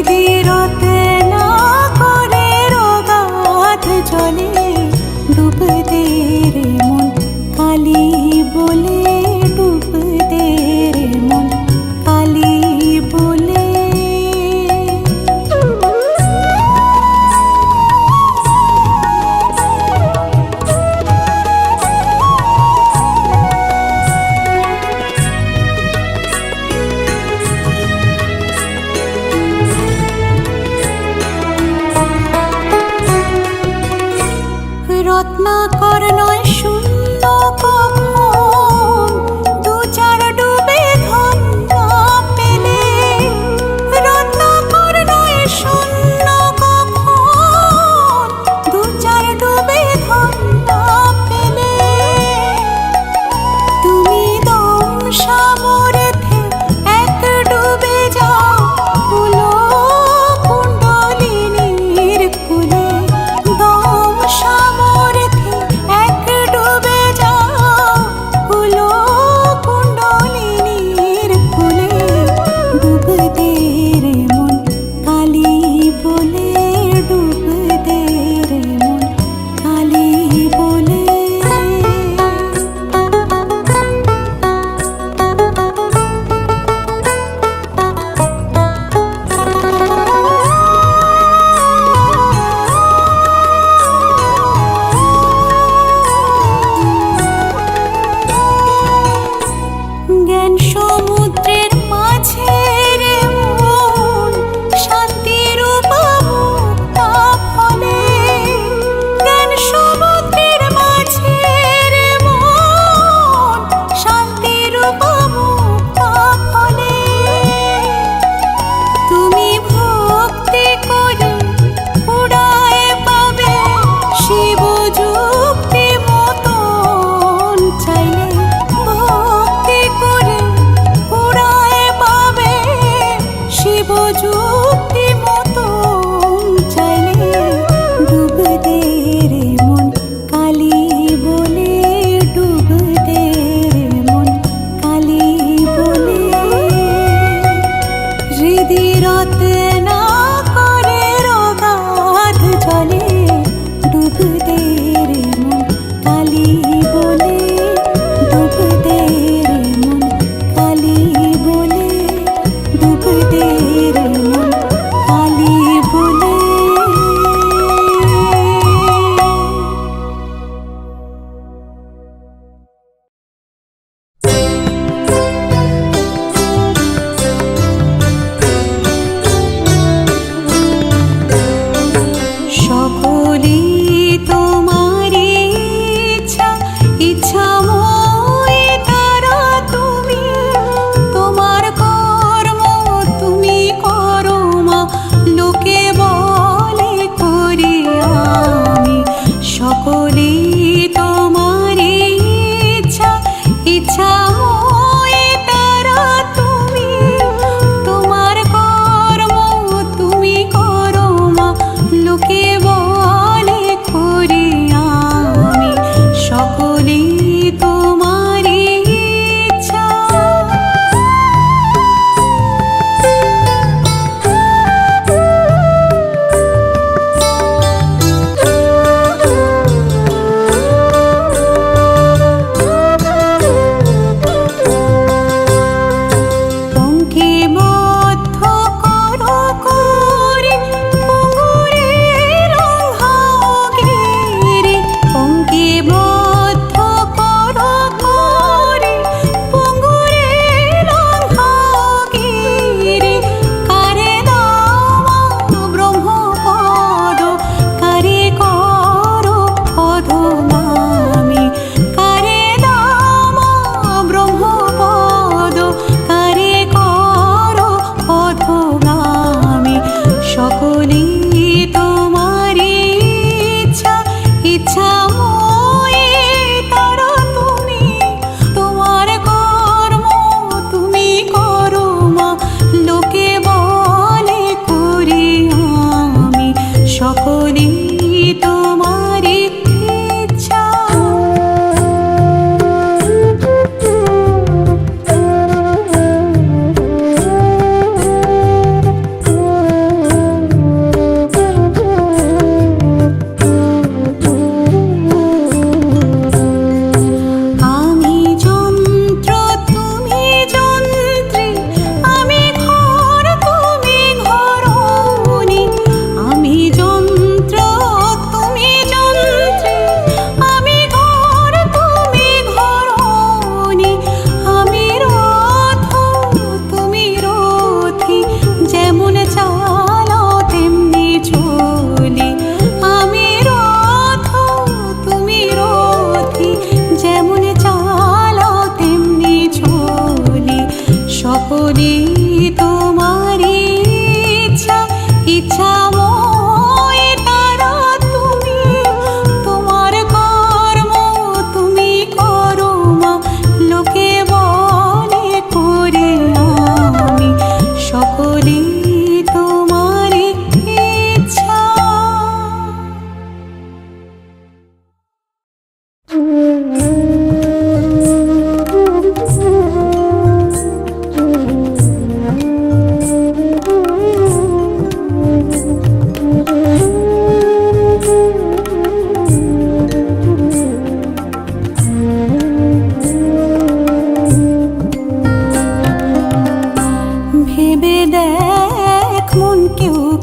দিদিরতে না করে রোগাত জলে ডুব দে রে মন কালী বলে ডুব দে রে মন কালী বলে।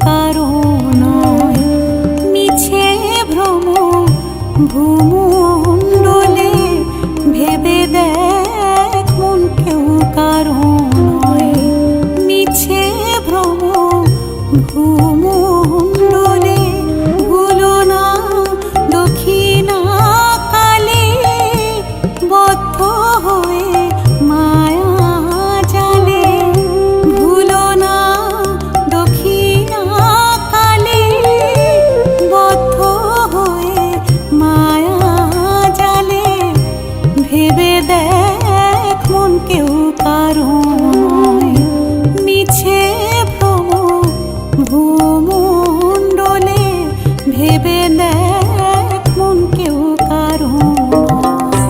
কারো নয়। মিছে ভ্রম ভূমণ্ডলে ভেবে দেখ মন কেউ কারো নয়। মিছে ভ্রম ভূমণ্ডলে ভুলো না দক্ষিণা কালে বদ্ধ হয়ে মায়া জালে। ভুলো না দক্ষিণা কালে বদ্ধ হয়ে মায়া জালে। ভেবে দেখ মন কেউ কারো নয়। মিছে ভ্রম ভূমণ্ডলে ভেবে দেখ মন কেউ কারো নয়।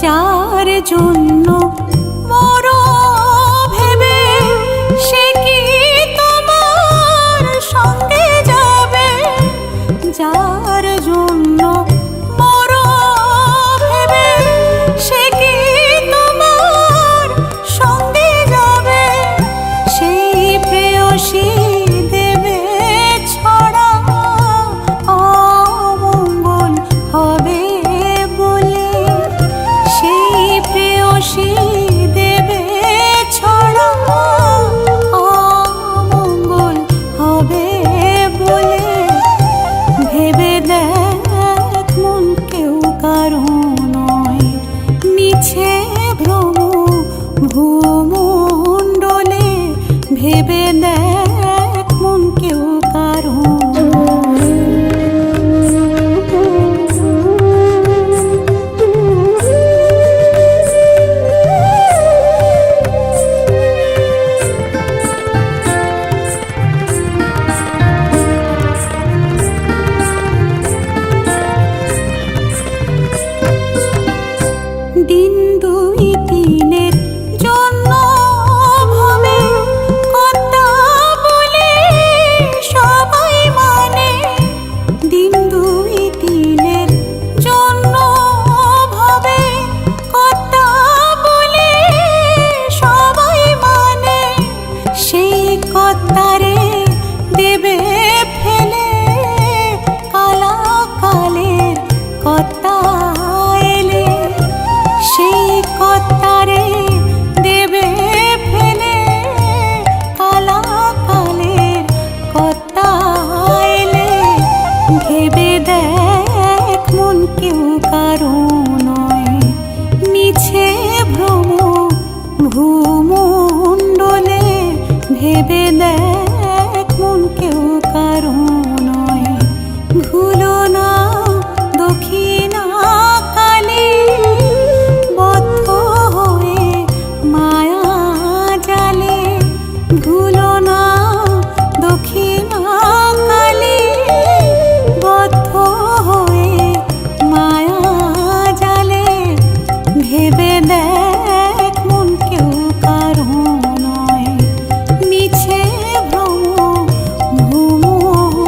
যার জন্য মরো ভেবে সে কি তোমার সঙ্গে যাবে? যার জন্য মরো ভেবে সে কি তোমার সঙ্গে যাবে? সেই প্রেয়সী দেবে ছড়া অমঙ্গল হবে বলে। সেই প্রেয়সী দেবে ছড়া অমঙ্গল হবে বলে। ভেবে দেখ মন কেউ কারো নয়। মিছে ভ্রম ভূমণ্ডলে ভেবে দেখ মন কেউ কারো নয়। দিন দুই তিনের জন্য ভাবে কথা বলে সবাই মানে। দিন দুই তিনের জন্য ভাবে কথা বলে সবাই মানে। সেই কথারে দেবে ফেলে কালা কালের কথা এলে। সেই কথারে দেবে ফেলে কালা কালের কথা এলে। ভেবে দেখ মন কেউ কারো নয়। মিছে ভ্রম ভূমণ্ডলে ভেবে দেখ মন কেউ কারো নয়। ভুলো না দক্ষিণা কালে বদ্ধ হয়ে মায়া জালে। ভুলো না দক্ষিণা কালে বদ্ধ হয়ে মায়া জালে। ভেবে দেখ মন কেউ কারো নয়। মিছে ভ্রম ভূমণ্ডলে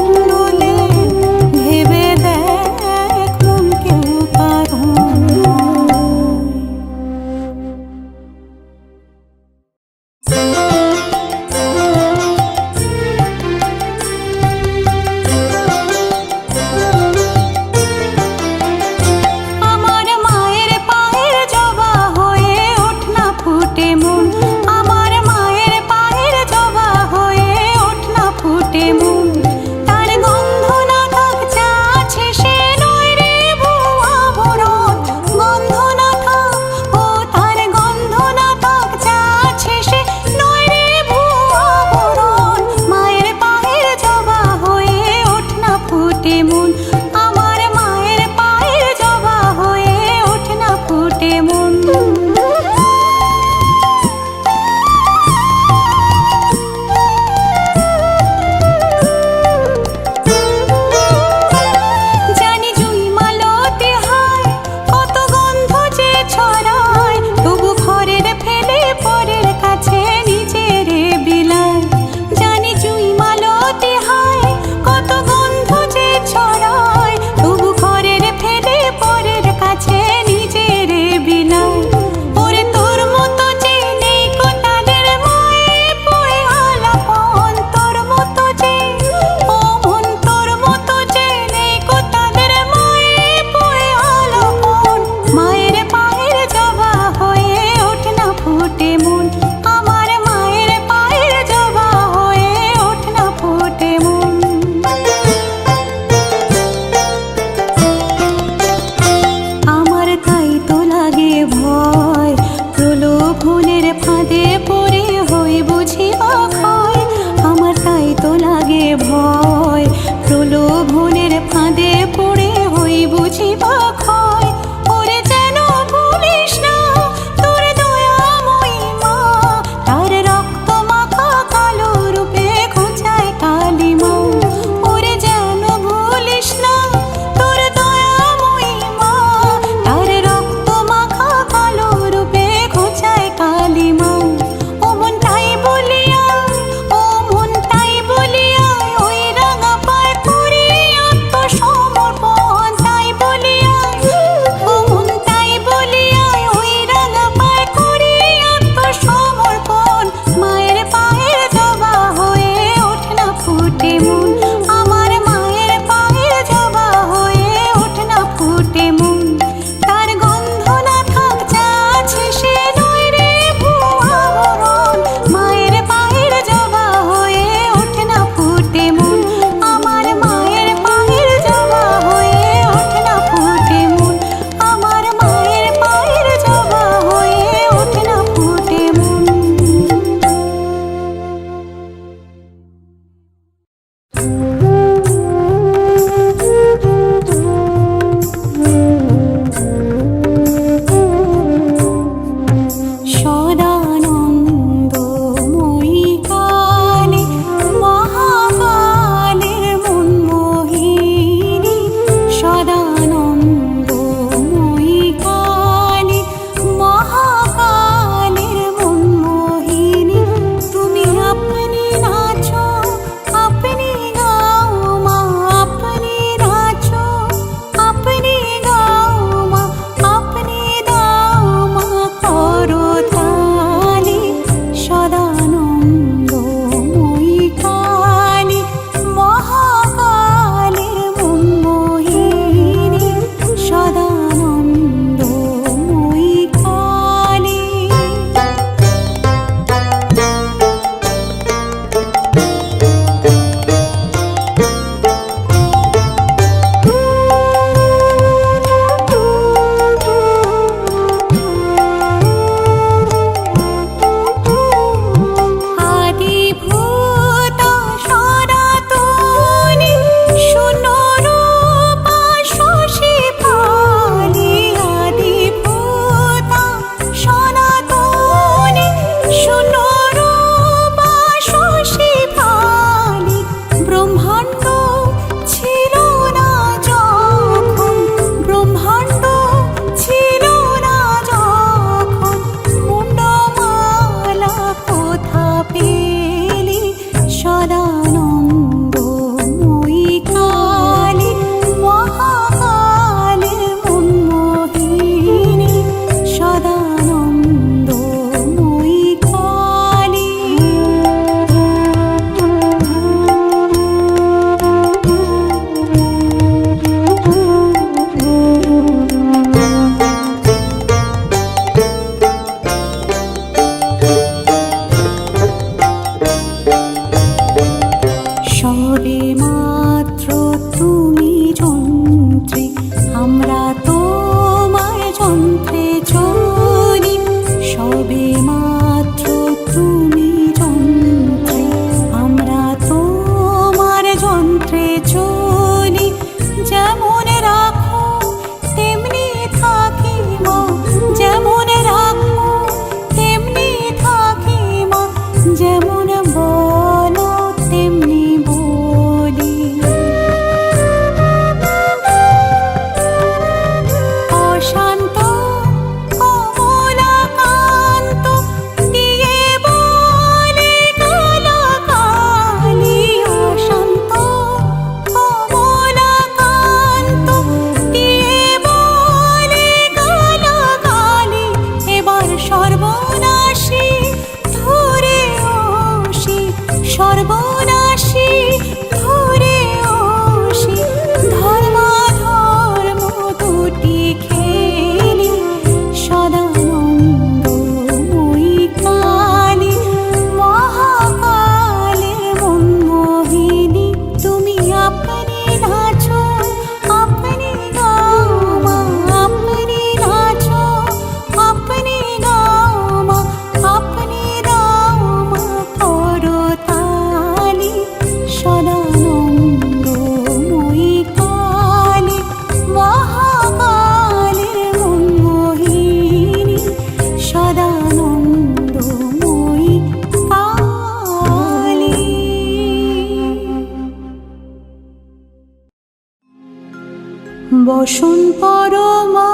বসন পরমা,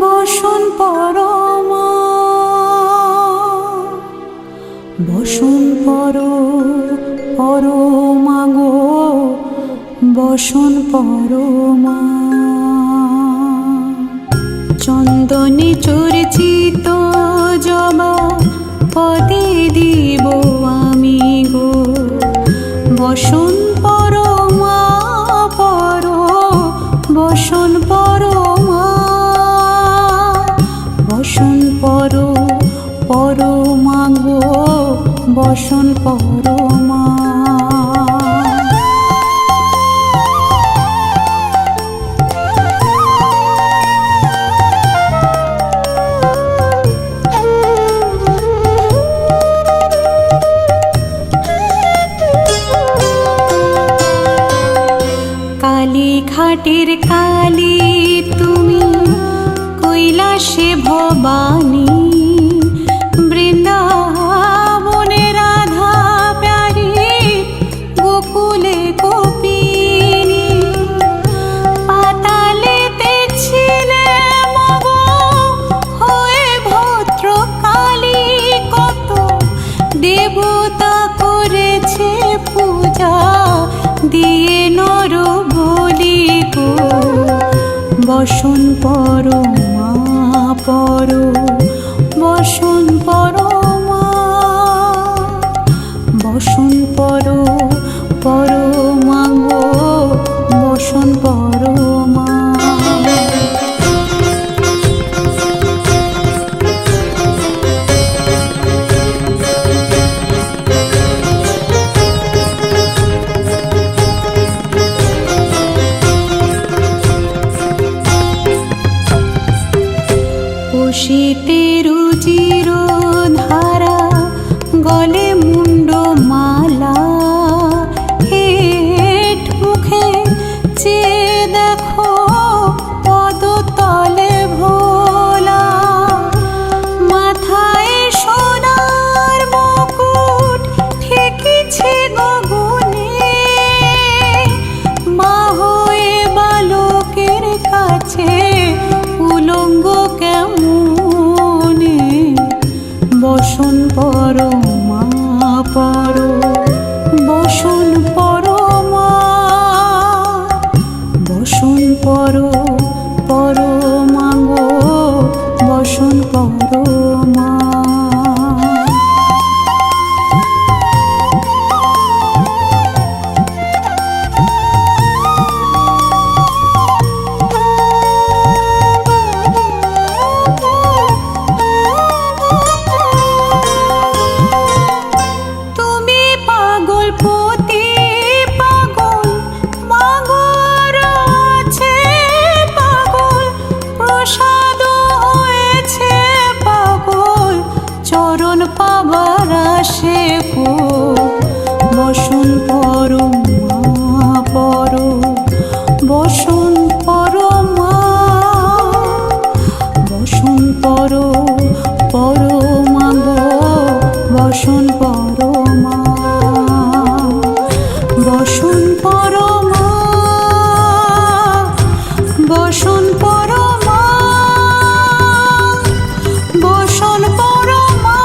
বসন পরমা, বসন পরমা গো, বসন পরমা। চন্দনে চর্চিত জবা পদে দিব আমি গো, বসন পরমা বসন পরমা, বসন পরমা গো, বসন পরমা। ঘাটের কালী তুমি, কৈলাসে ভবানী, বৃন্দাবনে রাধা প্যারী, গোকুলে গোপিনী। পাতালেতে ছিলে মগ হয়ে ভদ্রকালী, কত দেবতা করেছে পূজা দিয়ে নর বলি গো, বসন পরমা বসন পরমা, বসন পরমা গো, বসন পরমা। শীতে রুচির ধারা, গলে মুন্ড মালা, হেট মুখে চেয়ে দেখো পদতলে ভোলা। মাথায় সোনার মুকুট ঠেকেছে গগনে, মা হয়ে বালকের কাছে উলঙ্গ কেমনে, বসন পরমা বসন পরমা, বসন পরমা গো, বসন পরমা। পাবার আসে গো, বসন পরমা বসন পরমা, বসন পরমা গো, বসন পরমা, বসন পরমা, বসন পরমা, বসন পরমা।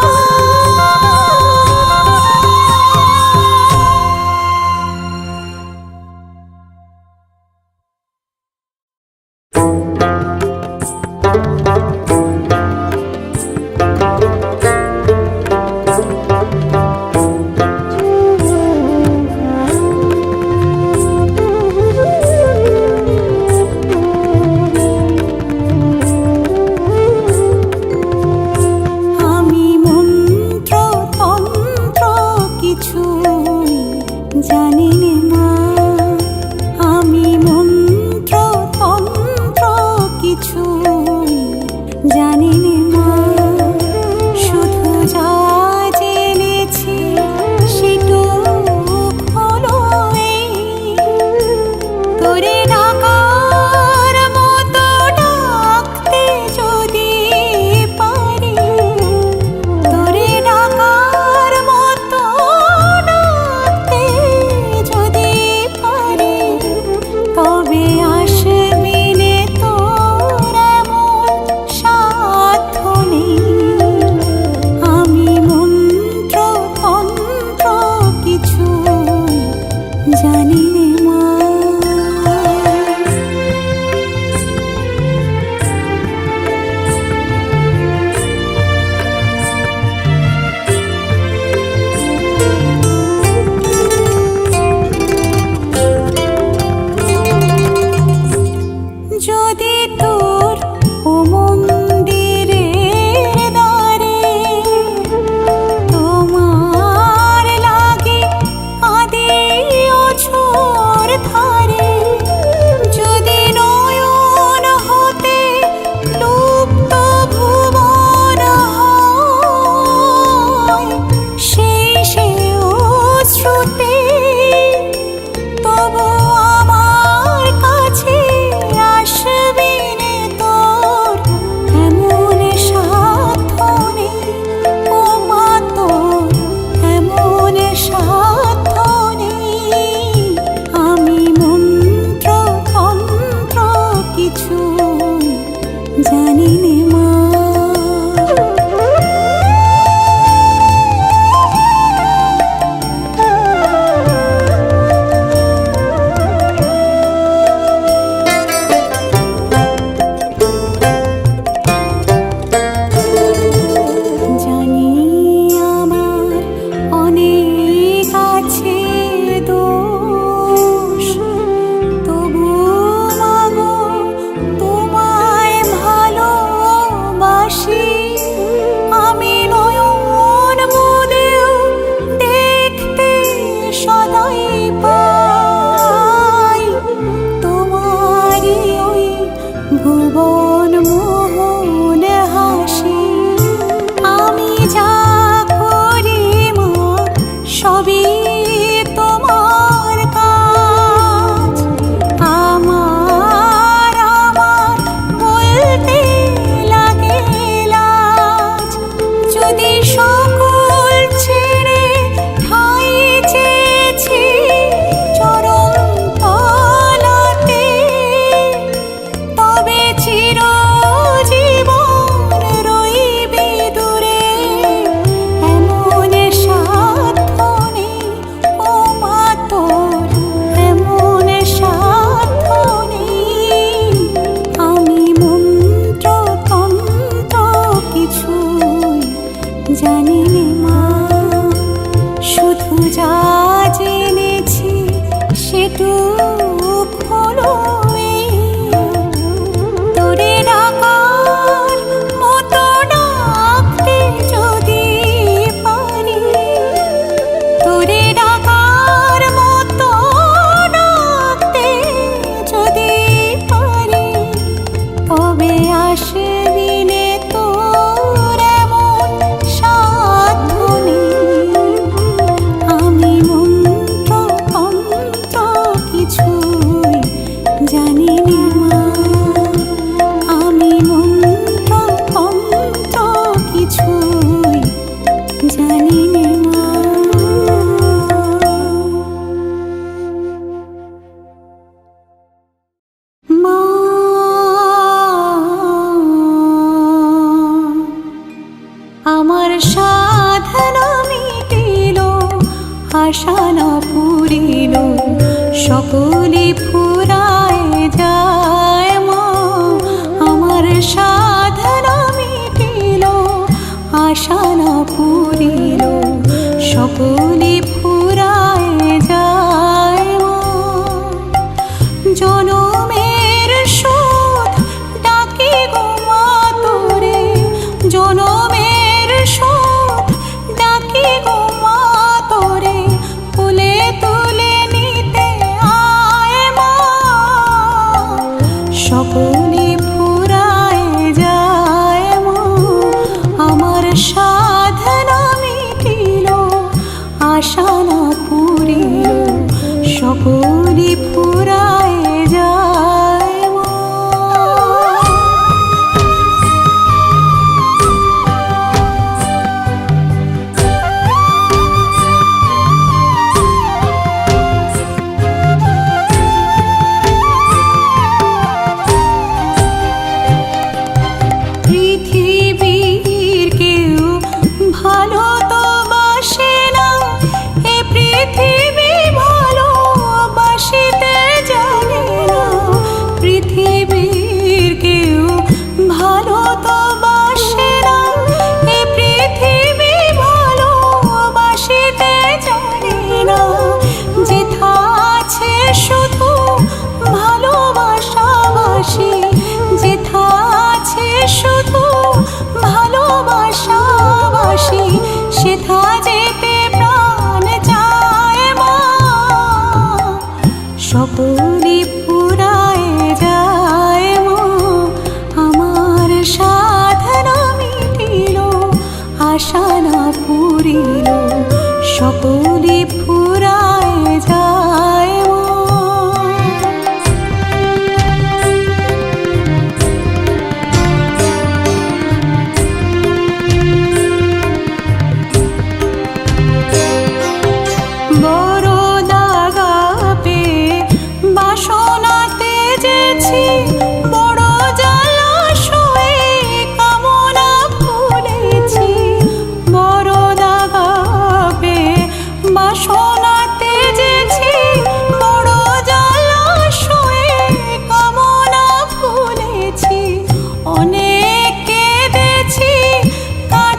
জানি নে মা। জানি আমার অনেক আছে দোষ, তবু মাগো তোমায় ভালোবাসি। আমি নয়ন মুদেও দেখতে সদাই পাই তোমারই ওই ভুবন মোহন হাসি। আমি যা করি মা সবই তোমার কাজ। আমার আমার বলতে লাগে লাজ, যদি সকল ছেড়ে ঠাঁই চেয়েছি চরণ তলাতে, তবে চিরজীবন রইবি দূরে। এমন সাধ্য নেই ও মা তোর, এমন সাধ্য নেই। আমি মন্ত্র তন্ত্র কিছুই জানি নে মা, শুধু যা জেনেছি সেটুক হলো এই। তোরে ডাকার মতো ডাকতে যদি পারি, তোরে ডাকার মতো ডাকতে যদি পারি, তবে আসবি নে তোর এমন সাধ্য নেই। আমি মন্ত্র তন্ত্র কিছুই জানি নে মা, আমি মন্ত্র তন্ত্র কিছুই জানি নে মা। মা আমার সাধনা মিটিল, আশা না পুরিল, সকলে ফুরায় যায় মা। আমার সাধনা মিটিল, আশা না পুরিল, সকলে ফুরায় যায় মা। জনমের শোধ ডাকি গো মা তোরে, জনমের শোধ ডাকি গো মা তোরে, তুলে তুলে নিতে আয় মা। সকলে ফুরায় যায় মা। আমার সাধনা মিটিল, আশা না পুরিল, সকলে ফুরায় যায় মা।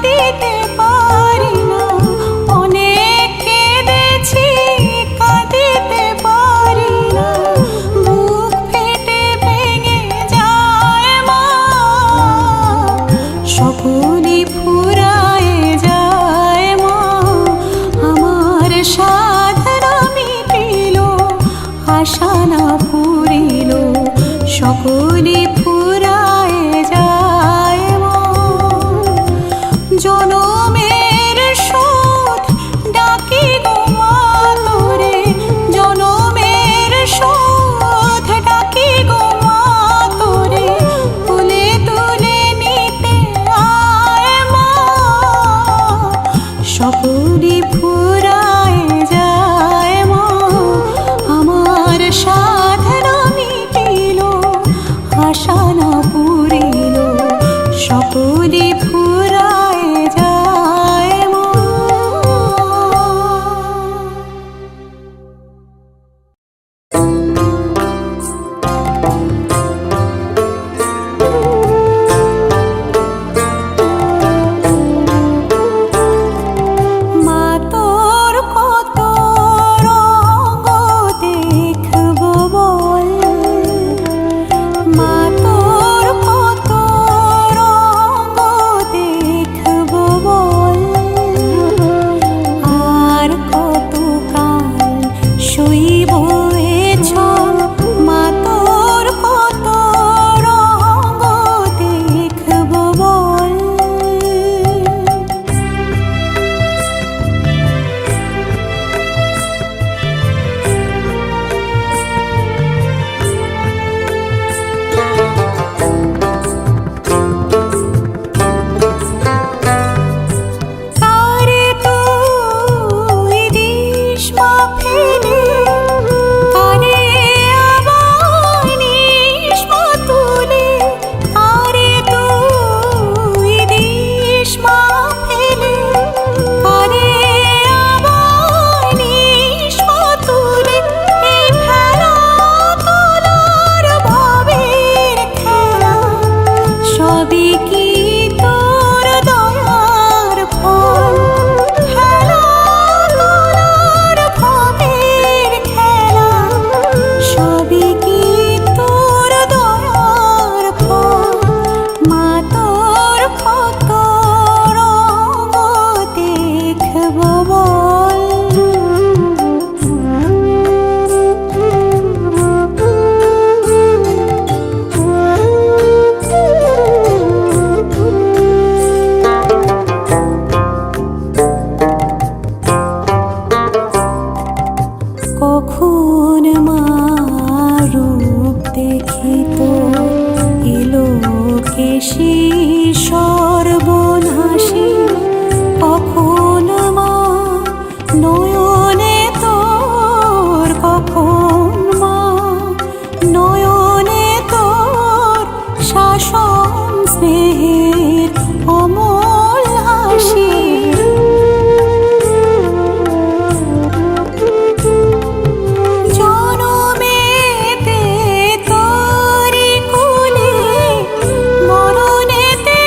কাঁদিতে পারি না, অনেক কেঁদেছি কাঁদিতে পারি না, বুক ফেটে ভেঙে যায় মা, সকলই ফুরায় যায় মা, আমার সাধনা মিটিল, আশা না পুরিল, সকলই ফুরায় যায় মা। জনমের শোধ ডাকি গো মা তোরে, জনমের শোধ ডাকি গো মা তোরে, তুলে তুলে নিতে আয় মা, সকলই ফুরায় যায় মা, আমার সাধনা মিটিল, আশা না পুরিল, সকলই ফুরায় যায় মা। মা তোর কত রঙ দেখবো বল, মা তোর কত রঙ দেখবো বল, আর কতকাল শুইব এ ছল, মা তোর কত রঙ দেখবো বল। কারে তুই দিস মা ফেলে, কারে আবার নিস মা তুলে, কারে তুই দিস মা ফেলে, কারে আবার নিস মা তুলে, এই খেলা তোলার ভাবের খেলা, সবই কি তোর দয়ার ফল, খেলা তোলার ভাবের খেলা, সবই কি তোর দয়ার ফল, মা তোর কত রঙ দেখবো বল। কখন মা রূপ দেখিত এলো কেশি সর্বনাশী, কখন মা নয়নে তোর, কখন মা নয়নে তোর শাসন স্নেহের অমল হাসি, জনমেতে তোরি কুলে, মরণেতে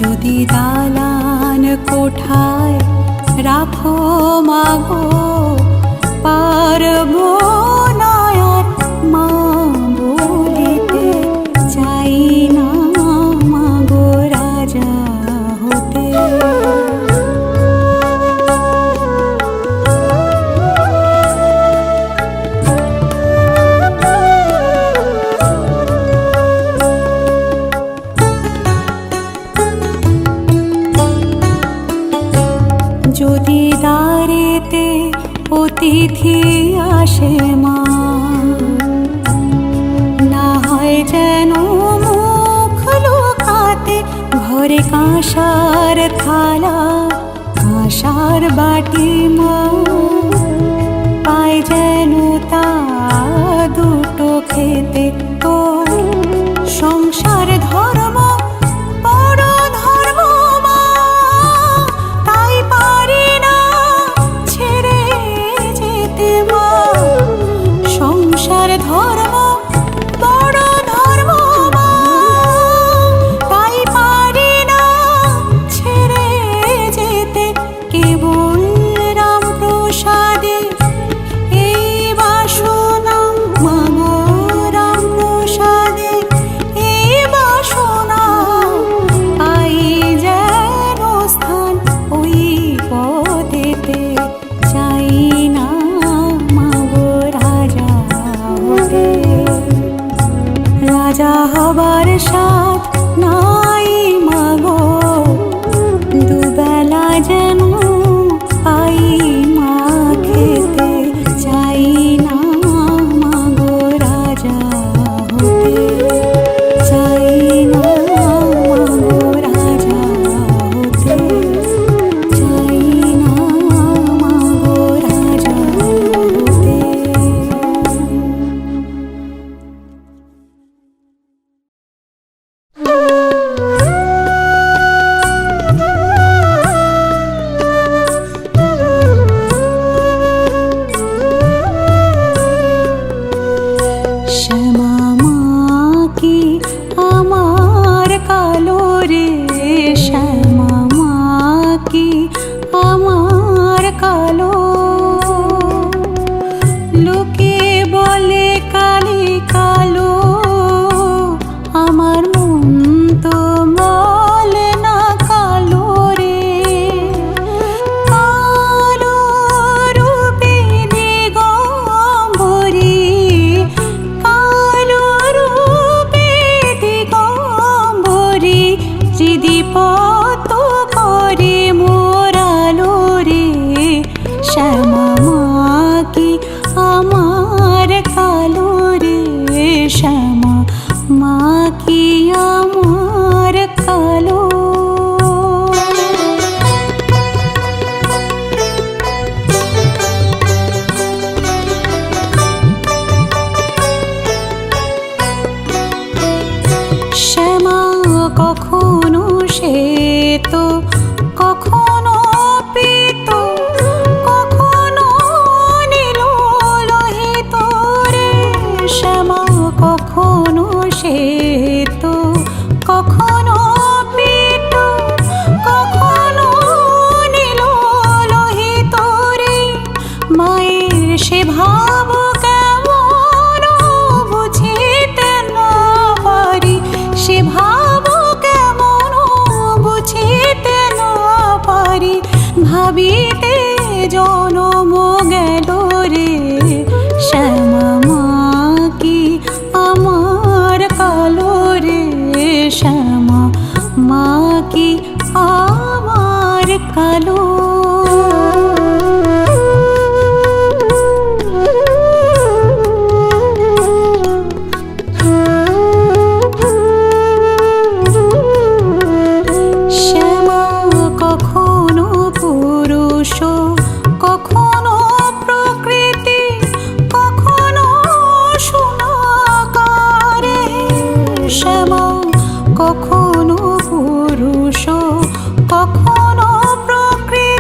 যদি দালান কোঠায় রাখো মাগো, পারবো না আর মা বলিতে, চাই না মাগো রাজা হতে। যদি দ্বারেতে অতিথি আসে মা, না হয় যেন মুখ লুকাতে, ঘরে কাঁসার থালা কাঁসার বাটি মা, পায় যেন তা দুটো খেতে। তো সংসার ধর্ম বড় ধর্ম মা, তাই পারি না ছেড়ে যেতে মা। সংসার ধর্ম বড় ধর্ম মা, তাই পারি না ছেড়ে যেতে। কেবল রাম প্রসাদে এই বাসনা মাগো, রাম প্রসাদে এই বাসনা, পাই যেন স্থান ওই পদেতে, চাই না মাগো রাজা হতে। রাজা হবার সাথ নাই মাগো, দুবেলা যেন পাই মা খেতে, চাই না মাগো রাজা হতে, চাই না মাগো রাজা হতে, চাই না মাগো রাজা হতে। শ্যামা মা কি আমার কালো রে, শ্যামা মা কি আমার কালো। লোকে বলে কালি কালো, আমার মন তো বলে না কালো রে। কালো রূপে দিগম্বরী, কালো রূপে দিগম্বরী, হৃদিপত করে মোরালো রে। শ্যামা মা কি আমার কালো রে, শ্যামা মা কি আমার কালো। শ্যামা কখনো শ্বেত, কখনো পীত, কখনো নীল লোহিত রে। শ্যামা কখনো শ্বেত, কখনো পীত, কখনো নীল লোহিত রে। মায়ের সে ভাব কেমন বুঝিতে না পারি, সে ভাব কেমন বুঝিতে না পারি। ভাবিতে জনম গেল রে, শ্যামা মা কি আমার কালো রে, শ্যামা মা কি আমার কালো। শ্যামা কখনো পুরুষ, কখনো প্রকৃতি, কখনো সোনাকারে। শ্যামা কখনো পুরুষ, কখনো প্রকৃতি,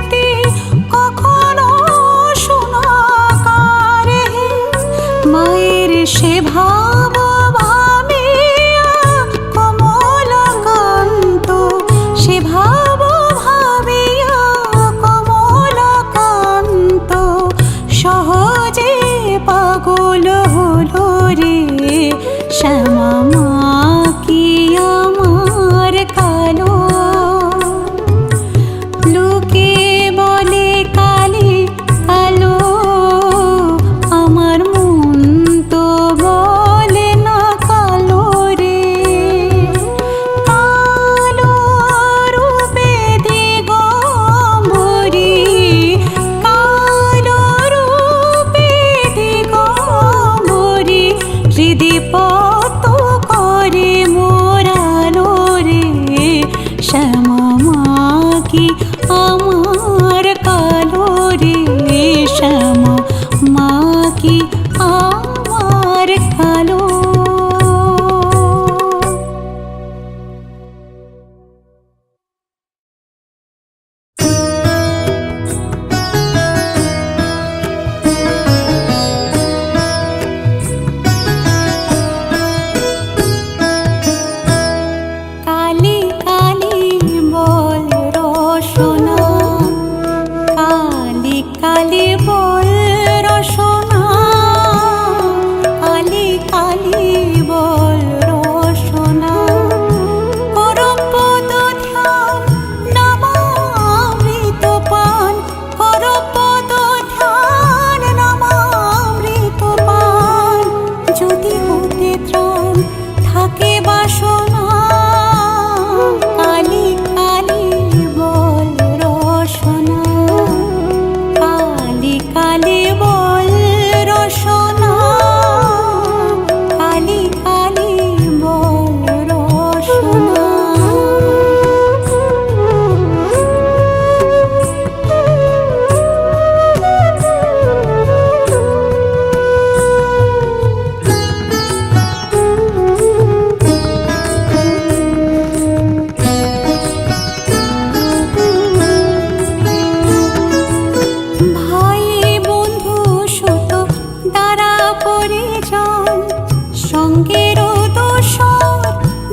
সঙ্গের দোসর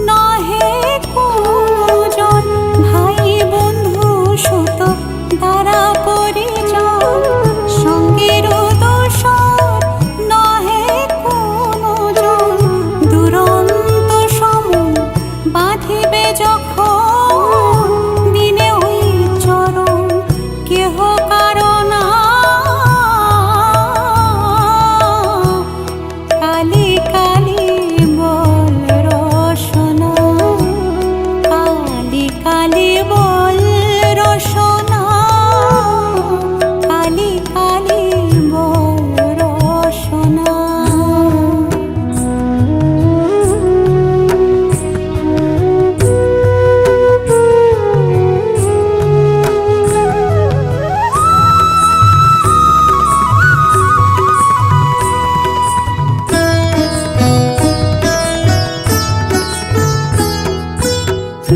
নহে কোজন, ভাই বন্ধু সুত দ্বারা পরিজন। সঙ্গের দোসর নহে কোজন, দুরন্ত সম বাঁধিবে যখন, দিনে ওই চরণ কেহ কারণা। কালি কালি বল রসনা, কালি কালি বল রসনা, কালি কালি বল রসনা।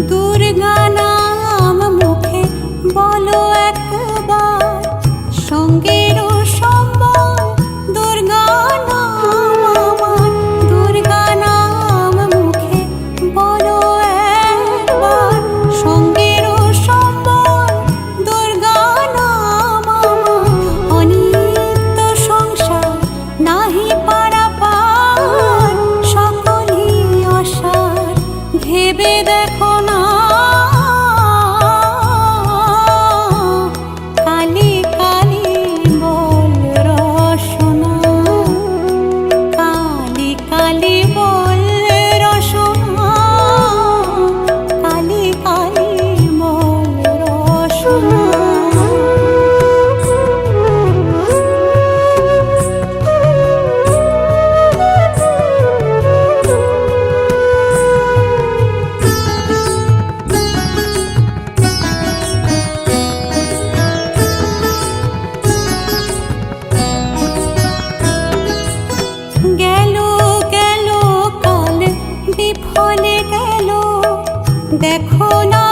দুর্গা নাম মুখে বলো একবার, সঙ্গের সম্বল দুর্গা নাম আমার। দুর্গা নাম মুখে বলো একবার, সঙ্গের সম্বল দুর্গা নাম আমার। অনিত্য সংসার নাহি পারাপার, সকলই অসার ভেবে দেখো না। কালি কালি বল রসনা, কালি কালি বল রসনা, কালি কালি বল রসনা। গেল গেল কাল বিফলে গেল, দেখো না